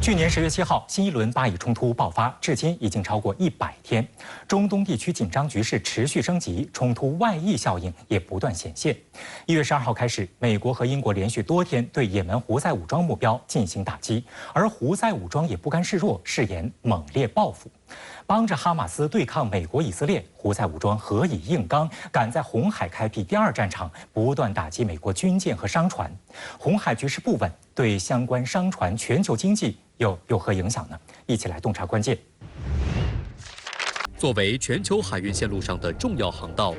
去年10月7号，新一轮巴以冲突爆发，至今已经超过100天。中东地区紧张局势持续升级，冲突外溢效应也不断显现。1月12号开始，美国和英国连续多天对也门胡塞武装目标进行打击，而胡塞武装也不甘示弱，誓言猛烈报复。帮着哈马斯对抗美国、以色列，胡塞武装何以硬刚，赶在红海开辟第2战场，不断打击美国军舰和商船。红海局势不稳，对相关商船、全球经济又有何影响呢？一起来洞察关键。作为全球海运线路上的重要航道，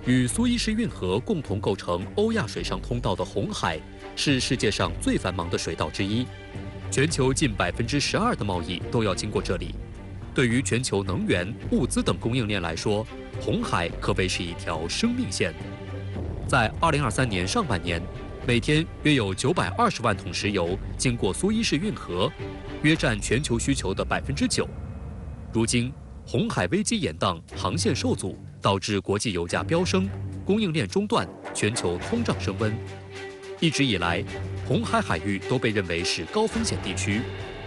与苏伊士运河共同构成欧亚水上通道的红海，是世界上最繁忙的水道之一。全球近12%的贸易都要经过这里。对于全球能源、物资等供应链来说，红海可谓是一条生命线。在2023年上半年，每天约有920万桶石油经过苏伊士运河，约占全球需求的9%。如今，红海危机延宕，航线受阻，导致国际油价飙升，供应链中断，全球通胀升温。一直以来，红海海域都被认为是高风险地区。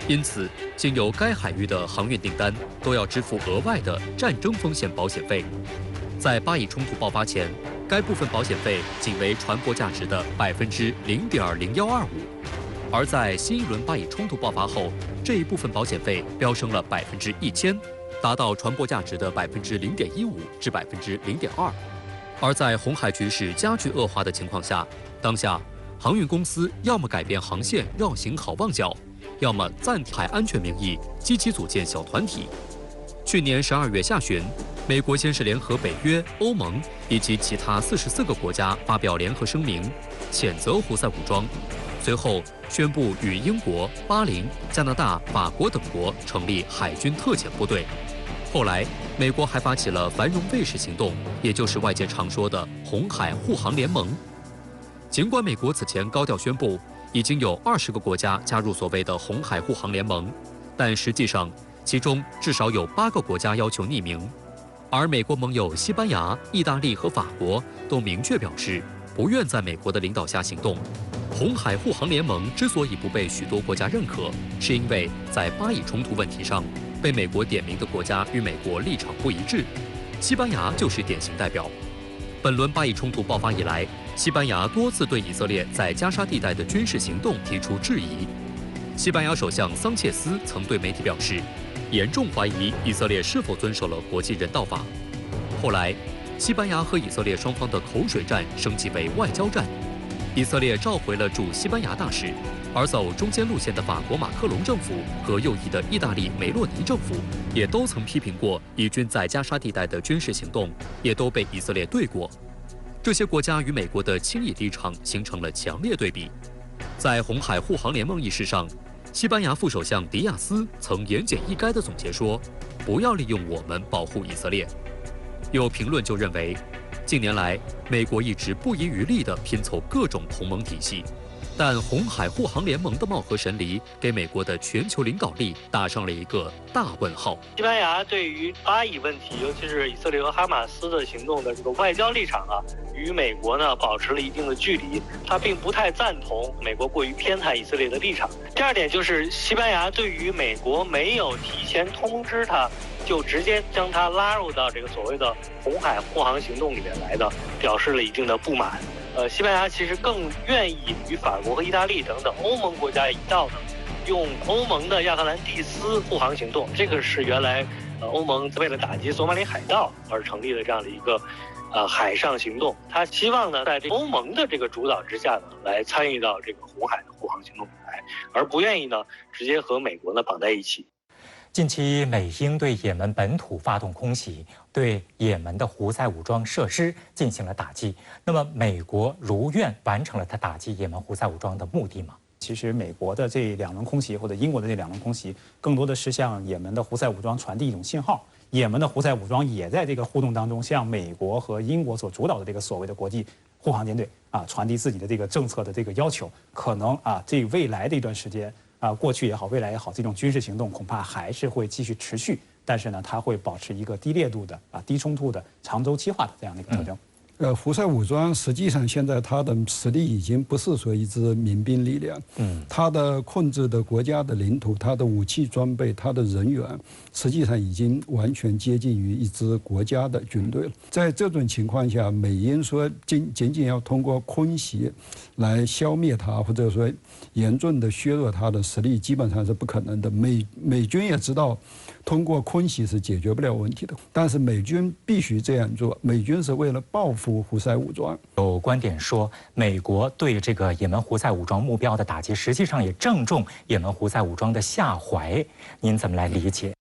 因此，经由该海域的航运订单都要支付额外的战争风险保险费。在巴以冲突爆发前，该部分保险费仅为船舶价值的0.0025%，而在新一轮巴以冲突爆发后，这一部分保险费飙升了1000%，达到船舶价值的0.15%至0.2%。而在红海局势加剧恶化的情况下，当下航运公司要么改变航线绕行好望角，要么暂停海安全名义积极组建小团体。去年12月下旬，美国先是联合北约、欧盟以及其他44个国家发表联合声明，谴责胡塞武装，随后宣布与英国、巴林、加拿大、法国等国成立海军特遣部队。后来，美国还发起了繁荣卫士行动，也就是外界常说的红海护航联盟。尽管美国此前高调宣布已经有20个国家加入所谓的红海护航联盟，但实际上其中至少有8个国家要求匿名，而美国盟友西班牙、意大利和法国都明确表示不愿在美国的领导下行动。红海护航联盟之所以不被许多国家认可，是因为在巴以冲突问题上，被美国点名的国家与美国立场不一致，西班牙就是典型代表。本轮巴以冲突爆发以来，西班牙多次对以色列在加沙地带的军事行动提出质疑。西班牙首相桑切斯曾对媒体表示，严重怀疑以色列是否遵守了国际人道法。后来，西班牙和以色列双方的口水战升级为外交战。以色列召回了驻西班牙大使，而走中间路线的法国马克龙政府和右翼的意大利梅洛尼政府也都曾批评过以军在加沙地带的军事行动，也都被以色列对过。这些国家与美国的轻易立场形成了强烈对比。在红海护航联盟一事上，西班牙副首相迪亚斯曾言简意赅地总结说：“不要利用我们保护以色列。”有评论就认为，近年来美国一直不遗余力地拼凑各种同盟体系，但红海护航联盟的貌合神离，给美国的全球领导力打上了一个大问号。西班牙对于巴以问题，尤其是以色列和哈马斯的行动的这个外交立场与美国呢保持了一定的距离，他并不太赞同美国过于偏袒以色列的立场。第二点就是西班牙对于美国没有提前通知他，就直接将他拉入到这个所谓的红海护航行动里面来的，表示了一定的不满。西班牙其实更愿意与法国和意大利等等欧盟国家一道的，用欧盟的亚特兰蒂斯护航行动，这个是原来欧盟为了打击索马里海盗而成立的这样的一个海上行动。他希望呢，在这欧盟的这个主导之下呢，来参与到这个红海的护航行动里来，而不愿意呢直接和美国呢绑在一起。近期，美英对也门本土发动空袭，对也门的胡塞武装设施进行了打击。那么，美国如愿完成了他打击也门胡塞武装的目的吗？其实，美国的这2轮空袭，或者英国的这2轮空袭，更多的是向也门的胡塞武装传递一种信号。也门的胡塞武装也在这个互动当中，向美国和英国所主导的这个所谓的国际护航舰队传递自己的这个政策的这个要求。可能这未来的一段时间。过去也好，未来也好，这种军事行动恐怕还是会继续持续，但是呢，它会保持一个低烈度的低冲突的长周期化的这样的一个特征。胡塞武装实际上现在它的实力已经不是说一支民兵力量，它的控制的国家的领土、它的武器装备、它的人员，实际上已经完全接近于一支国家的军队了。在这种情况下，美英说仅仅要通过空袭来消灭它，或者说严重的削弱它的实力，基本上是不可能的。美军也知道，通过空袭是解决不了问题的，但是美军必须这样做。美军是为了报复胡塞武装。有观点说，美国对这个也门胡塞武装目标的打击，实际上也正中也门胡塞武装的下怀。您怎么来理解？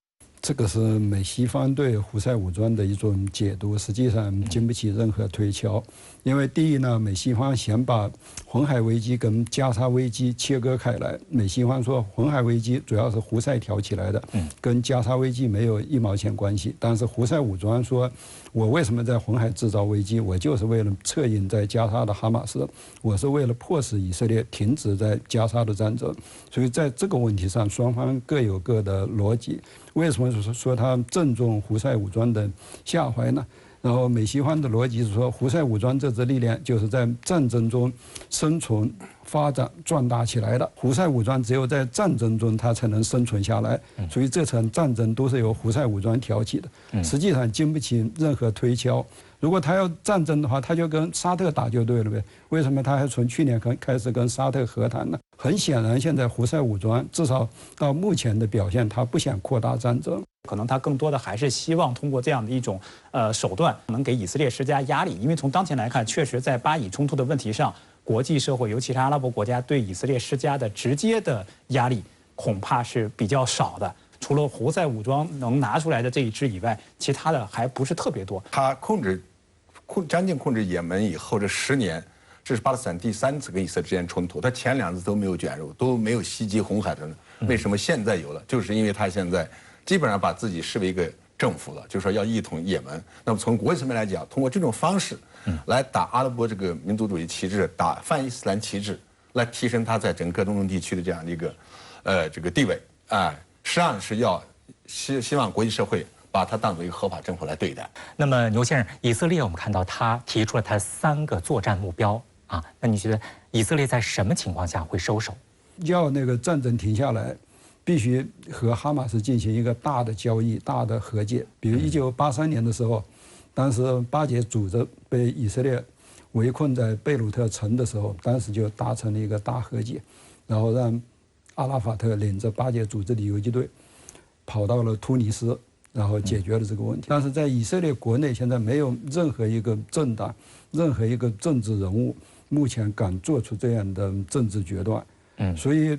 这个是美西方对胡塞武装的一种解读，实际上经不起任何推敲。因为第一呢，美西方先把红海危机跟加沙危机切割开来。美西方说红海危机主要是胡塞挑起来的，跟加沙危机没有1毛钱关系。但是胡塞武装说，我为什么在红海制造危机？我就是为了策应在加沙的哈马斯，我是为了迫使以色列停止在加沙的战争。所以在这个问题上，双方各有各的逻辑。为什么说他正中胡塞武装的下怀呢？然后美西方的逻辑是说，胡塞武装这支力量就是在战争中生存、发展、壮大起来的。胡塞武装只有在战争中它才能生存下来，所以这场战争都是由胡塞武装挑起的，实际上经不起任何推敲。如果他要战争的话，他就跟沙特打就对了呗。为什么他还从去年开始跟沙特和谈呢？很显然，现在胡塞武装至少到目前的表现，他不想扩大战争。可能他更多的还是希望通过这样的一种手段，能给以色列施加压力。因为从当前来看，确实在巴以冲突的问题上，国际社会，尤其是阿拉伯国家对以色列施加的直接的压力，恐怕是比较少的。除了胡塞武装能拿出来的这一支以外，其他的还不是特别多。他将近控制也门以后，这10年，这是巴勒斯坦第3次跟以色列之间冲突。他前2次都没有卷入，都没有袭击红海的。为什么现在有了？就是因为他现在基本上把自己视为一个政府了，就是说要一统也门。那么从国际层面来讲，通过这种方式来打阿拉伯这个民族主义旗帜，打泛伊斯兰旗帜，来提升他在整个中东地区的这样的一个这个地位实际上是要希望国际社会把它当作一个合法政府来对待。那么牛先生，以色列我们看到他提出了他3个作战目标啊，那你觉得以色列在什么情况下会收手？要那个战争停下来，必须和哈马斯进行一个大的交易、大的和解。比如1983年的时候，当时巴解组织被以色列围困在贝鲁特城的时候，当时就达成了一个大和解，然后让阿拉法特领着巴解组织的游击队跑到了突尼斯，然后解决了这个问题。但是在以色列国内，现在没有任何一个政党、任何一个政治人物目前敢做出这样的政治决断。所以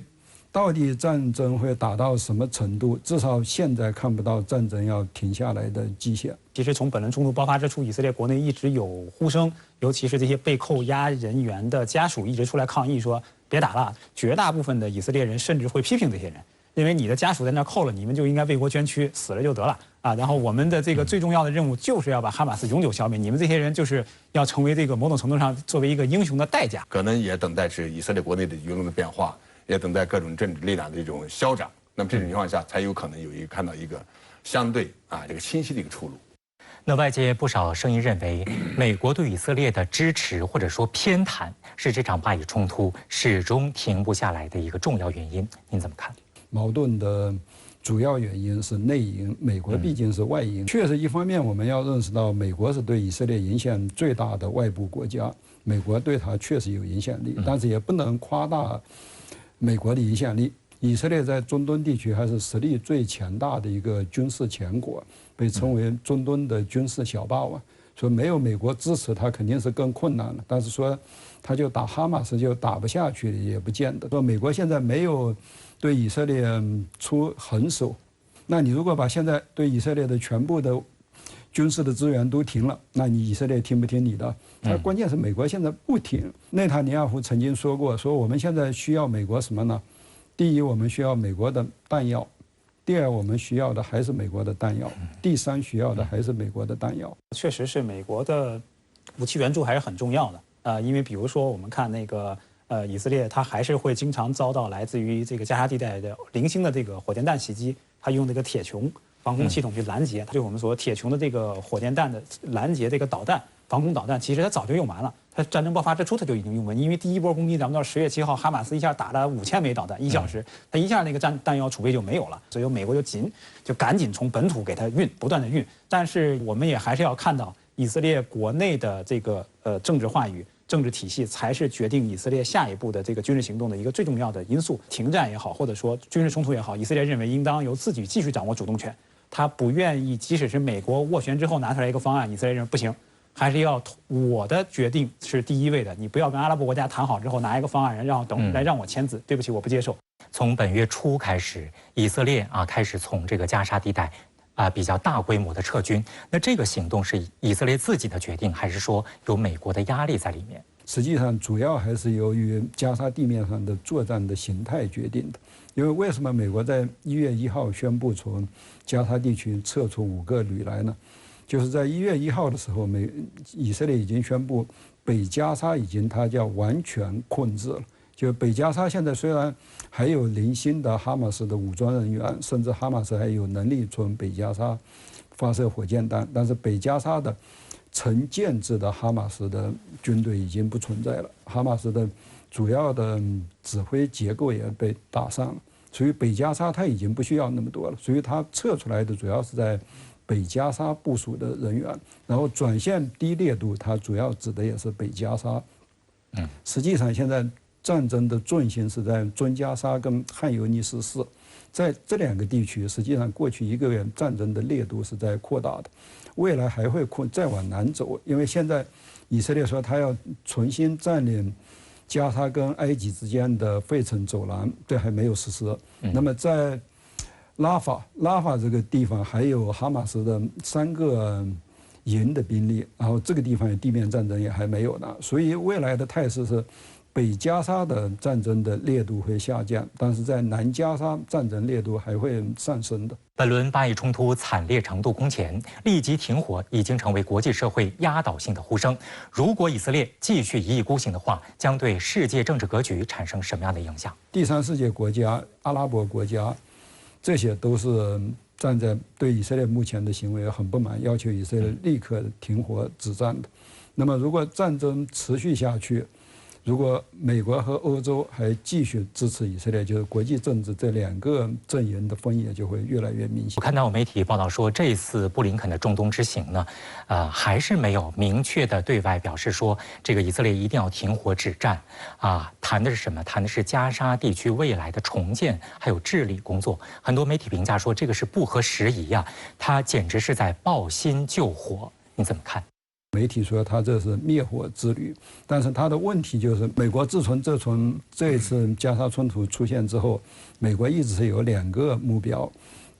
到底战争会打到什么程度？至少现在看不到战争要停下来的迹象。其实从本轮冲突爆发之初，以色列国内一直有呼声，尤其是这些被扣押人员的家属一直出来抗议说别打了。绝大部分的以色列人甚至会批评这些人，认为你的家属在那扣了，你们就应该为国捐躯，死了就得了啊。然后我们的这个最重要的任务就是要把哈马斯永久消灭，你们这些人就是要成为这个某种程度上作为一个英雄的代价。可能也等待是以色列国内的舆论的变化，也等待各种政治力量的这种消长。那么这种情况下，才有可能看到一个相对这个清晰的一个出路。那外界不少声音认为，美国对以色列的支持或者说偏袒，是这场巴以冲突始终停不下来的一个重要原因。您怎么看？矛盾的主要原因是内因，美国毕竟是外因。确实，一方面我们要认识到，美国是对以色列影响最大的外部国家，美国对它确实有影响力，但是也不能夸大美国的影响力。以色列在中东地区还是实力最强大的一个军事强国，被称为中东的军事小霸王。说没有美国支持，它肯定是更困难了。但是说，他就打哈马斯就打不下去，也不见得。说美国现在没有对以色列出狠手，那你如果把现在对以色列的全部的军事的资源都停了，那你以色列听不听你的？但关键是美国现在不停。内塔尼亚胡曾经说过，说我们现在需要美国什么呢？第一，我们需要美国的弹药；第二，我们需要的还是美国的弹药；第三，需要的还是美国的弹药。确实是美国的武器援助还是很重要的因为比如说我们看那个以色列，它还是会经常遭到来自于这个加沙地带的零星的这个火箭弹袭击，它用这个铁穹防空系统去拦截，就是我们所铁穹的这个火箭弹的拦截这个导弹。防空导弹其实它早就用完了，它战争爆发之初它就已经用完，因为第一波攻击咱们到10月7号，哈马斯一下打了5000枚导弹，1小时，它一下那个弹药储备就没有了，所以美国就赶紧从本土给它运，不断的运。但是我们也还是要看到以色列国内的这个政治话语、政治体系才是决定以色列下一步的这个军事行动的一个最重要的因素。停战也好，或者说军事冲突也好，以色列认为应当由自己继续掌握主动权，他不愿意，即使是美国斡旋之后拿出来一个方案，以色列认为不行。还是要我的决定是第一位的，你不要跟阿拉伯国家谈好之后拿一个方案让我签字，对不起，我不接受。从本月初开始，以色列开始从这个加沙地带比较大规模的撤军。那这个行动是以色列自己的决定，还是说有美国的压力在里面？实际上，主要还是由于加沙地面上的作战的形态决定的。因为为什么美国在1月1号宣布从加沙地区撤出5个旅来呢？就是在1月1号的时候，以色列已经宣布北加沙已经它叫完全控制了。就北加沙现在虽然还有零星的哈马斯的武装人员，甚至哈马斯还有能力从北加沙发射火箭弹，但是北加沙的成建制的哈马斯的军队已经不存在了，哈马斯的主要的指挥结构也被打散了，所以北加沙它已经不需要那么多了，所以它撤出来的主要是在北加沙部署的人员，然后转线低烈度，它主要指的也是北加沙。实际上现在战争的重心是在中加沙跟汉尤尼斯市，在这2个地区，实际上过去1个月战争的烈度是在扩大的，未来还会再往南走，因为现在以色列说他要重新占领加沙跟埃及之间的费城走廊，这还没有实施。那么在拉法这个地方还有哈马斯的3个营的兵力，然后这个地方地面战争也还没有呢，所以未来的态势是北加沙的战争的烈度会下降，但是在南加沙战争烈度还会上升的。本轮巴以冲突惨烈程度空前，立即停火已经成为国际社会压倒性的呼声。如果以色列继续一意孤行的话，将对世界政治格局产生什么样的影响？第三世界国家、阿拉伯国家，这些都是站在对以色列目前的行为很不满，要求以色列立刻停火止战的。那么，如果战争持续下去，如果美国和欧洲还继续支持以色列，就是国际政治这2个阵营的分野就会越来越明显。我看到有媒体报道说，这一次布林肯的中东之行呢，还是没有明确的对外表示说，这个以色列一定要停火止战谈的是什么？谈的是加沙地区未来的重建还有治理工作。很多媒体评价说，这个是不合时宜呀，他简直是在抱薪救火。你怎么看？媒体说他这是灭火之旅，但是他的问题就是，美国自从这一次加沙冲突出现之后，美国一直是有2个目标，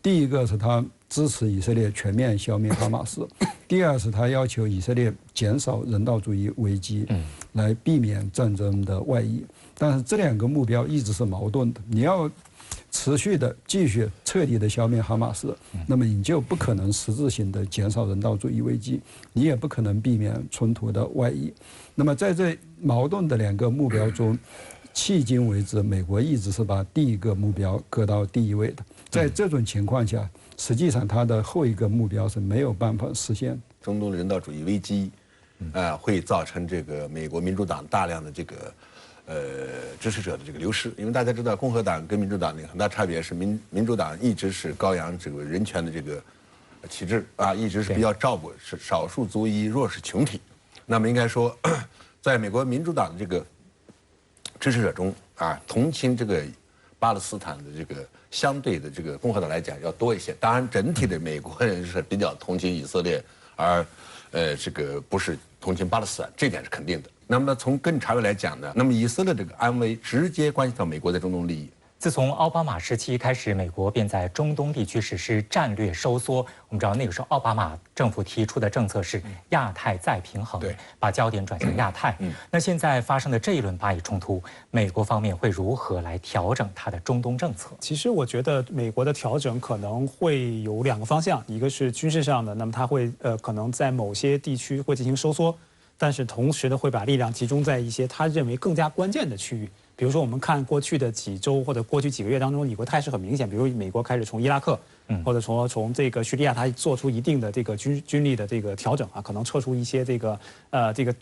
第一个是他支持以色列全面消灭哈马斯，第二是他要求以色列减少人道主义危机，来避免战争的外溢。但是这2个目标一直是矛盾的，你要持续的继续彻底的消灭哈马斯，那么你就不可能实质性的减少人道主义危机，你也不可能避免冲突的外溢。那么在这矛盾的2个目标中，迄今为止，美国一直是把第一个目标搁到第一位的。在这种情况下，实际上它的后一个目标是没有办法实现。中东的人道主义危机，会造成这个美国民主党大量的这个支持者的这个流失，因为大家知道共和党跟民主党的很大差别是民主党一直是高扬这个人权的这个旗帜一直是比较照顾是少数族裔弱势群体。那么应该说，在美国民主党的这个支持者中同情这个巴勒斯坦的这个相对的这个共和党来讲要多一些。当然，整体的美国人是比较同情以色列，而这个不是同情巴勒斯坦，这点是肯定的。那么从更长远来讲呢，那么以色列这个安危直接关系到美国在中东利益。自从奥巴马时期开始，美国便在中东地区实施战略收缩。我们知道那个时候奥巴马政府提出的政策是亚太再平衡，把焦点转向亚太。那现在发生的这一轮巴以冲突，美国方面会如何来调整它的中东政策？其实我觉得美国的调整可能会有2个方向，一个是军事上的，那么它会可能在某些地区会进行收缩。但是同时呢，会把力量集中在一些他认为更加关键的区域，比如说，我们看过去的几周或者过去几个月当中，有个态势很明显，比如美国开始从伊拉克，或者从这个叙利亚，它做出一定的这个军力的这个调整啊，可能撤出一些这个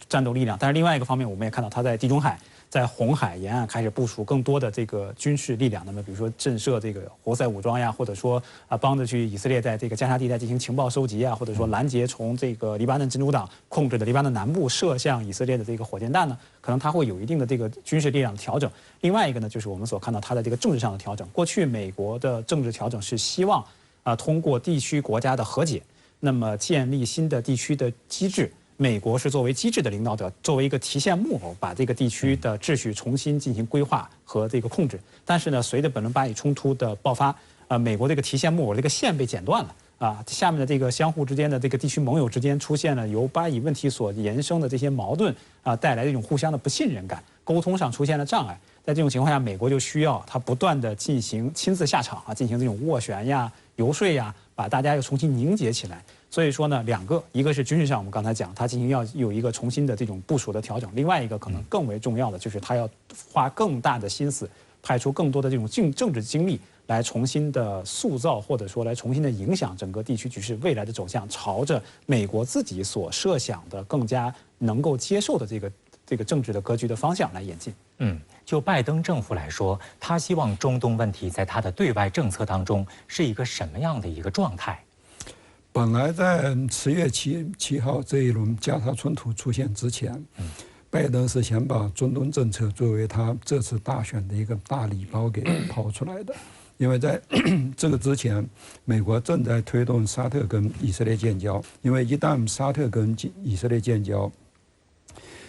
战斗力量。但是另外一个方面，我们也看到它在地中海、在红海沿岸开始部署更多的这个军事力量。那么，比如说震慑这个胡塞武装呀，或者说帮着去以色列在这个加沙地带进行情报收集啊，或者说拦截从这个黎巴嫩真主党控制的黎巴嫩南部射向以色列的这个火箭弹呢，可能它会有一定的这个军事力量的调整。另外一个呢，就是我们所看到它的这个政治上的调整。过去美国的政治调整是希望通过地区国家的和解，那么建立新的地区的机制。美国是作为机制的领导者，作为一个提线木偶，把这个地区的秩序重新进行规划和这个控制。但是呢，随着本轮巴以冲突的爆发，美国这个提线木偶这个线被剪断了。下面的这个相互之间的这个地区盟友之间出现了由巴以问题所延伸的这些矛盾带来的一种互相的不信任感，沟通上出现了障碍。在这种情况下，美国就需要他不断的进行亲自下场进行这种斡旋呀、游说呀，把大家又重新凝结起来。所以说呢，两个，一个是军事上，我们刚才讲，它进行要有一个重新的这种部署的调整；另外一个可能更为重要的就是它要花更大的心思，派出更多的这种政治精力，来重新的塑造或者说来重新的影响整个地区局势未来的走向，朝着美国自己所设想的更加能够接受的这个政治的格局的方向来演进。就拜登政府来说，他希望中东问题在他的对外政策当中是一个什么样的一个状态？本来在10月7号这一轮加沙冲突出现之前，拜登是想把中东政策作为他这次大选的一个大礼包给抛出来的。因为在这个之前，美国正在推动沙特跟以色列建交，因为一旦沙特跟以色列建交，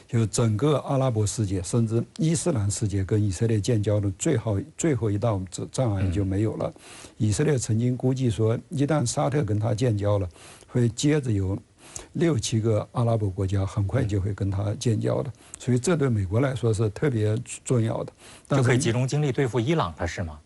就整个阿拉伯世界甚至伊斯兰世界跟以色列建交的最后一道障碍就没有了。以色列曾经估计说，一旦沙特跟他建交了，会接着有6、7个阿拉伯国家很快就会跟他建交的，所以这对美国来说是特别重要的。就可以集中精力对付伊朗了，是吗？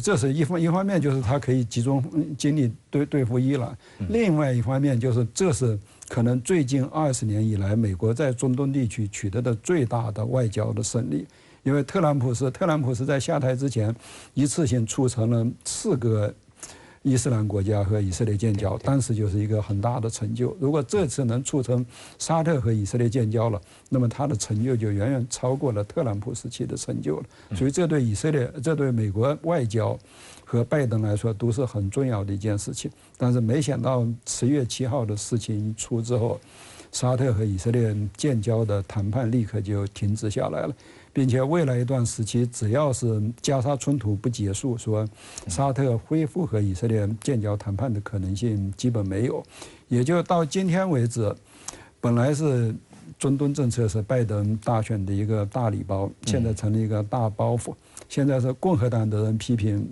这是一方面，就是他可以集中精力对付伊朗；另外一方面，就是这是可能最近20年以来美国在中东地区取得的最大的外交的胜利。因为特朗普是在下台之前一次性促成了4个伊斯兰国家和以色列建交，当时就是一个很大的成就。如果这次能促成沙特和以色列建交了，那么他的成就就远远超过了特朗普时期的成就了。所以这对以色列、这对美国外交和拜登来说都是很重要的一件事情。但是没想到10月7号的事情一出之后，沙特和以色列建交的谈判立刻就停止下来了。并且未来一段时期，只要是加沙冲突不结束，说沙特恢复和以色列建交谈判的可能性基本没有。也就到今天为止，本来是中东政策是拜登大选的一个大礼包，现在成了一个大包袱。现在是共和党的人批评